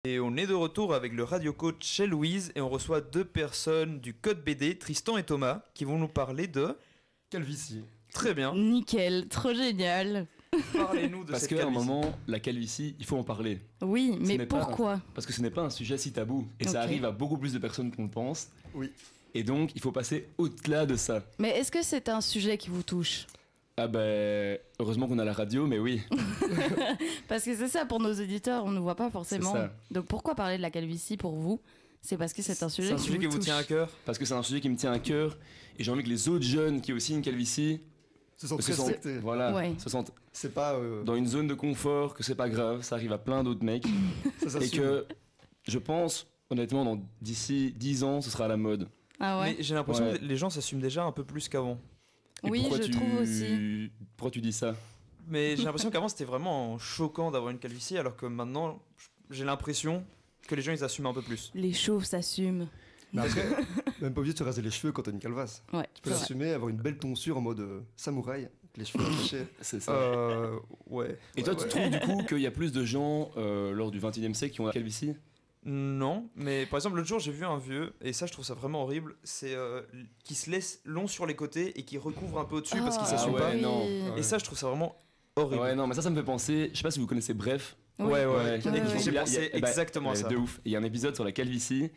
Et on est de retour avec le radio coach chez Louise et on reçoit deux personnes du Code BD, Tristan et Thomas, qui vont nous parler de... Calvitie. Très bien. Nickel, trop génial. Parlez-nous de Parce cette qu'à un calvitie. moment, la calvitie, il faut en parler. Oui, Ce mais n'est pas pourquoi Parce que ce n'est pas un sujet si tabou. Et ça Ok. arrive à beaucoup plus de personnes qu'on le pense. Oui. Et donc, il faut passer au-delà de ça. Mais est-ce que c'est un sujet qui vous touche? Ah ben, heureusement qu'on a la radio, mais oui. Parce que c'est ça, pour nos auditeurs, on ne voit pas forcément. C'est ça. Donc pourquoi parler de la calvitie pour vous? C'est parce que c'est un sujet, C'est un sujet qui vous touche. tient à cœur. Parce que c'est un sujet qui me tient à cœur. Et j'ai envie que les autres jeunes qui ont aussi une calvitie Se sont se très sentent, respectés. voilà, Ouais. se sentent C'est pas. dans une zone de confort, que c'est pas grave, ça arrive à plein d'autres mecs. Ça Et s'assume. que je pense, honnêtement, d'ici 10 ans, ce sera à la mode. Ah ouais. Mais j'ai l'impression Ouais. que les gens s'assument déjà un peu plus qu'avant. Et Oui, pourquoi je trouve aussi. Pourquoi tu dis ça? Mais j'ai l'impression qu'avant c'était vraiment choquant d'avoir une calvitie, alors que maintenant j'ai l'impression que les gens ils assument un peu plus. Les chauves s'assument. Mais après, même pas obligé de se raser les cheveux quand t'as une calvasse. Ouais, Tu peux c'est vrai. l'assumer, avoir une belle tonsure en mode samouraï, avec les cheveux attachés. C'est ça. Ouais. Et toi, ouais. tu trouves du coup qu'il y a plus de gens lors du 21e siècle qui ont la calvitie? Non, mais par exemple l'autre jour j'ai vu un vieux, et ça je trouve ça vraiment horrible, c'est qui se laisse long sur les côtés et qui recouvre un peu au-dessus parce qu'il Ah, s'assume ouais, pas. non. Et ça je trouve ça vraiment horrible. Ouais, non, mais ça me fait penser. Je sais pas si vous connaissez Bref. Oui. Ouais, Ouais, Et ouais, qui ouais. fait Il y a- penser eh ben, exactement à ça. De ouf. Il y a un épisode sur la calvitie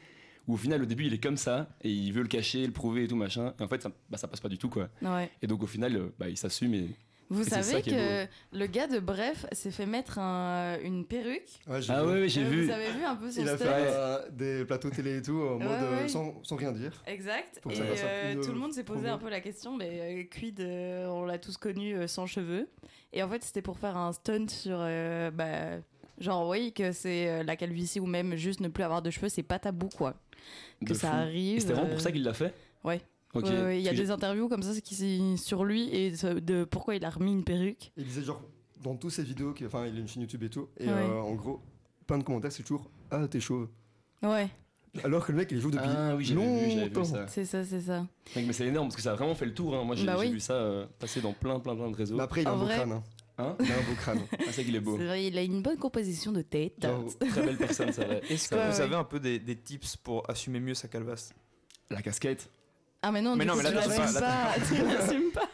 où au final, au début, il est comme ça et il veut le cacher, le prouver et tout machin. Et en fait, ça passe pas du tout quoi. Ouais. Et donc au final, il s'assume et. Vous Et c'est savez ça qui est que le gars de Bref s'est fait mettre une perruque. Ouais, j'ai Ah vu. ouais, j'ai vu. Vous avez vu un peu son Il a stunt? fait des plateaux télé et tout en mode ouais. sans rien dire. Exact. Pour Et que ça fasse un peu tout le monde s'est posé promo. un peu la question, mais quid, on l'a tous connu sans cheveux. Et en fait, c'était pour faire un stunt sur, genre, oui, que c'est la calvitie ou même juste ne plus avoir de cheveux, c'est pas tabou, quoi. Que De ça fou. arrive. Et c'était vraiment pour ça qu'il l'a fait? Ouais. Ok. Ouais, il y a Parce que des interviews comme ça qui sur lui et de pourquoi il a remis une perruque. Il disait genre, dans toutes ses vidéos, enfin il a une chaîne YouTube et tout, et Ouais. en gros, plein de commentaires, c'est toujours ah, t'es chauve. Ouais, Alors que le mec, il est chauve depuis Ah oui, j'avais vu longtemps. ça. c'est ça, c'est ça. Mec, mais c'est énorme parce que ça a vraiment fait le tour. Hein. Moi, j'ai Bah oui. vu ça passer dans plein de réseaux. Mais après, il a En un beau vrai. crâne. Hein. Hein? Il a un beau crâne. Ah, c'est qu'il est beau. C'est vrai, il a une bonne composition de tête. Genre, Très belle personne, c'est vrai. Est-ce que Ouais, vous ouais. avez un peu des tips pour assumer mieux sa calvasse? La casquette. Ah mais non, Mais du non, coup, mais là, tu t'assumes l'assumes pas. Tu l'assumes pas.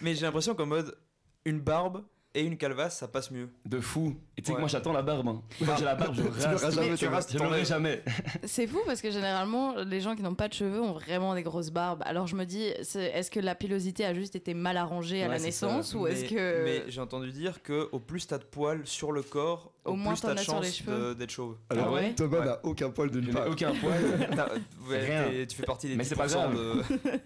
Mais j'ai l'impression qu'en mode une barbe et une calvasse ça passe mieux. De fou. Et tu sais Ouais. que moi, j'attends la barbe. Hein. Quand j'ai la barbe, je l'auras rase. jamais, Mais tu rastes, je t'enlèves. l'aurai jamais. C'est fou parce que généralement, les gens qui n'ont pas de cheveux ont vraiment des grosses barbes. Alors je me dis, est-ce que la pilosité a juste été mal arrangée à Ouais, la c'est naissance ça. ou est-ce que... Mais j'ai entendu dire que au plus t'as de poils sur le corps, Au au moins plus t'en t'as de as sur les chance cheveux. d'être chauve. Alors, Ah ouais Thomas Ouais. n'a aucun poil de Je nulle n'ai part. aucun poil. Rien. Tu fais partie des Mais 10% c'est pas grave. de...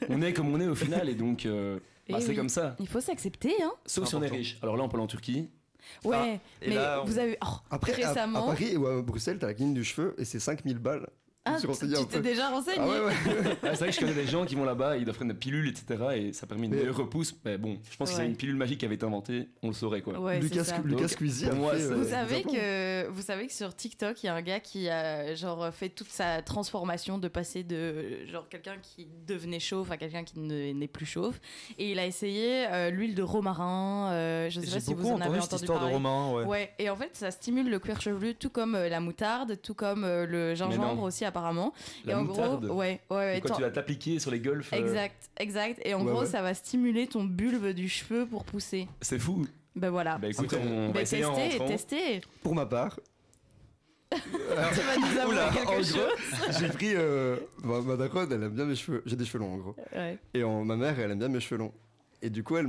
On est comme on est au final et donc Eh c'est oui. comme ça. Il faut s'accepter, hein. Sauf C'est si on est important. riche. Alors là, on peut aller en Turquie. Ouais, et mais là, on- vous avez... Après, récemment... à Paris ou à Bruxelles, t'as la clinique du cheveu et c'est 5000 balles. Je me Ah, suis renseigné un tu t'es peu. déjà renseigné? Ah ouais, ouais. Ouais, c'est vrai que je connais des gens qui vont là-bas, ils offrent des pilules, etc. Et ça permet une Mais- meilleure repousse. Mais bon, je pense que Ouais. c'est une pilule magique qui avait été inventée, on le saurait quoi. Ouais, c'est ça. Lucas Donc, Squeezie pour a moi, fait, c'est- Vous des savez implants. vous savez que sur TikTok, il y a un gars qui a genre fait toute sa transformation de passer de genre quelqu'un qui devenait chauve à quelqu'un qui n'est plus chauve. Et il a essayé l'huile de romarin. Je sais J'ai pas si beaucoup vous en avez entendu cette entendu histoire parler. de Romain, ouais. Ouais, et en fait, ça stimule le cuir chevelu, tout comme la moutarde, tout comme le gingembre non. aussi apparemment. La et en moutarde. gros, ouais, Et quand tu vas t'appliquer sur les golfs, exact. Et en Ouais, gros, ouais. ça va stimuler ton bulbe du cheveu pour pousser. c'est fou. Ben voilà. Bah écoute, Après, on va essayer en rentrant. tester. Pour ma part, Tu vas nous avouer Oula, quelque en chose. j'ai pris. Ma daronne, elle aime bien mes cheveux. J'ai des cheveux longs en gros. Ouais. Et ma mère, elle aime bien mes cheveux longs. Et du coup, elle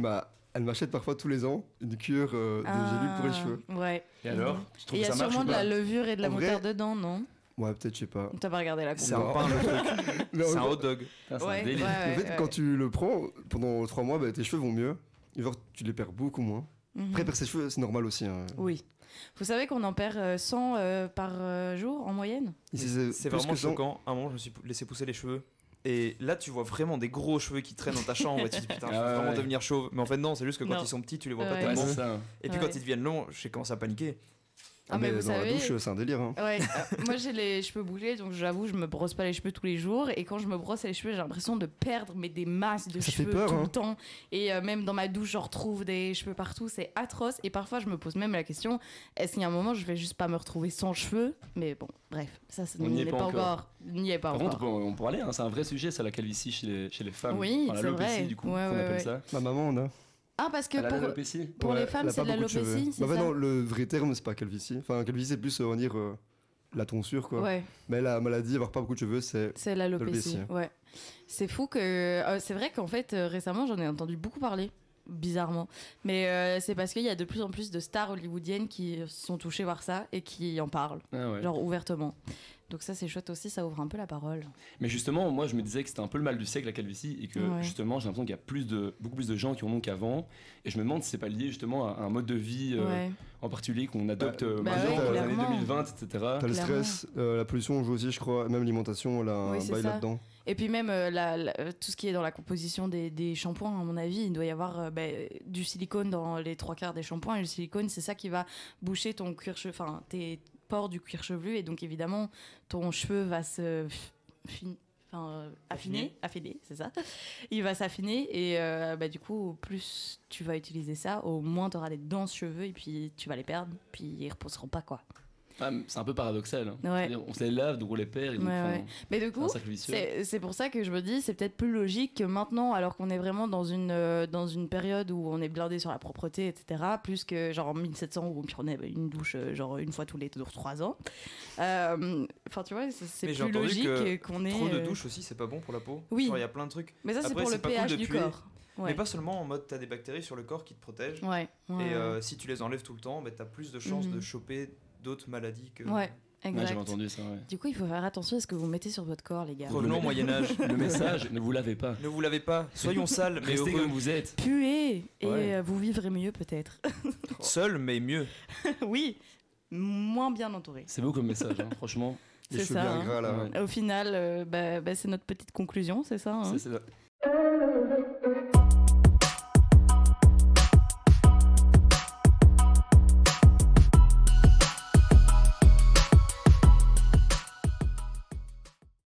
m'achète parfois tous les ans une cure de gélule pour les cheveux. Ouais. Et alors, tu Et trouves il y que a ça marche sûrement ou de la pas? levure et de la En vrai- moutarde dedans, non? Ouais, peut-être, je sais pas. T'as pas regardé la C'est compo. un pain, le truc. Mais en C'est un gros, hot dog. Putain, c'est un Ouais, délire. ouais. en fait, quand tu le prends pendant 3 mois, bah, tes cheveux vont mieux. Et genre, tu les perds beaucoup moins. Mhm. Après, perdre ses cheveux, c'est normal aussi. Hein. Oui. Vous savez qu'on en perd 100 par jour en moyenne? Ici, C'est plus vraiment que 100. choquant. À un moment, je me suis laissé pousser les cheveux. Et là, tu vois vraiment des gros cheveux qui traînent dans ta chambre. Et tu te dis, putain, je Ah vais ouais, vraiment ouais. devenir chauve. Mais en fait, non, c'est juste que quand Non. ils sont petits, tu les vois pas Ouais. Ouais, tellement. c'est ça. Et puis Ouais. quand ils deviennent longs, j'ai commencé à paniquer. Ah, mais vous dans savez- la douche, c'est un délire. Hein. Ouais, moi j'ai les cheveux bouclés, donc j'avoue, je me brosse pas les cheveux tous les jours. Et quand je me brosse les cheveux, j'ai l'impression de perdre des masses de Ça fait cheveux peur, tout hein. le temps. Et même dans ma douche, je retrouve des cheveux partout, c'est atroce. Et parfois, je me pose même la question, est-ce qu'il y a un moment, je vais juste pas me retrouver sans cheveux? Mais bon, bref, ça On n'y est n'est pas pas encore. encore. N'y est pas Par encore. contre, on pourrait aller, hein, c'est un vrai sujet, ça, la calvitie chez les femmes. Oui, Enfin, c'est l'alopécie, vrai. du coup, Ouais, qu'on ouais, appelle ouais. ça. Ma maman, on a. Ah, parce que Elle a pour, l'alopécie. pour Ouais, les femmes, elle a c'est de pas beaucoup cheveux. l'alopécie, c'est Bah, ça? non, le vrai terme, c'est pas calvitie. Enfin, calvitie, c'est plus, on va dire, la tonsure, quoi. Ouais. Mais la maladie, avoir pas beaucoup de cheveux, c'est. C'est l'alopécie, L'alopécie. ouais. C'est fou que... c'est vrai qu'en fait, récemment, j'en ai entendu beaucoup parler, bizarrement. Mais c'est parce qu'il y a de plus en plus de stars hollywoodiennes qui sont touchées par ça et qui en parlent, Ah ouais. genre ouvertement. Donc ça, c'est chouette aussi, ça ouvre un peu la parole. Mais justement, moi, je me disais que c'était un peu le mal du siècle, la calvitie, et que Ouais. justement, j'ai l'impression qu'il y a beaucoup plus de gens qui en ont qu'avant. Et je me demande si c'est pas lié justement à un mode de vie Ouais. en particulier qu'on adopte Bah maintenant ouais, dans les années clairement. 2020, etc. T'as le Clairement. stress, la pollution, on joue aussi, je crois. Même l'alimentation, elle a Oui, un c'est bail ça. là-dedans. Et puis même tout ce qui est dans la composition des shampoings, à mon avis, il doit y avoir du silicone dans les 3/4 des shampoings. Et le silicone, c'est ça qui va boucher ton cuir chevelu, enfin tes pores du cuir chevelu. Et donc évidemment, ton cheveu va se affiner, c'est ça. Il va s'affiner et du coup, au plus tu vas utiliser ça, au moins tu auras des denses cheveux et puis tu vas les perdre, puis ils reposeront pas quoi. Ah, c'est un peu paradoxal. Hein. Ouais. C'est-à-dire, on se les lave, donc on les perd. Et donc, Ouais, enfin, ouais. Mais du c'est coup, un cercle vicieux. c'est pour ça que je me dis, c'est peut-être plus logique que maintenant, alors qu'on est vraiment dans une période où on est blindé sur la propreté, etc., plus que genre en 1700 où on prenait une douche genre une fois tous les 3 ans. Enfin, tu vois, c'est Mais j'ai plus entendu logique que qu'on ait. Trop de douche aussi, c'est pas bon pour la peau. Oui. Genre, il y a plein de trucs. Mais ça, c'est Après, pour le c'est pas cool pH de du puer. corps. Ouais. Mais pas seulement en mode t'as des bactéries sur le corps qui te protègent. Ouais. Ouais, Et ouais. si tu les enlèves tout le temps, bah, t'as plus de chances Mhm. de choper d'autres maladies que. Ouais, Ouais, exact. j'avais entendu ça. Ouais. Du coup, il faut faire attention à ce que vous mettez sur votre corps, les gars. Revenons au Moyen-Âge. Le message, ne vous lavez pas. Ne vous lavez pas, soyons sales mais Restez heureux. comme vous êtes. Puez et Ouais. vous vivrez mieux peut-être. Seuls mais mieux. Oui, moins bien entouré. C'est beau comme message, hein, franchement. Les C'est cheveux ça, bien hein. gras, là. Ouais. Au final, c'est notre petite conclusion, c'est ça, hein? C'est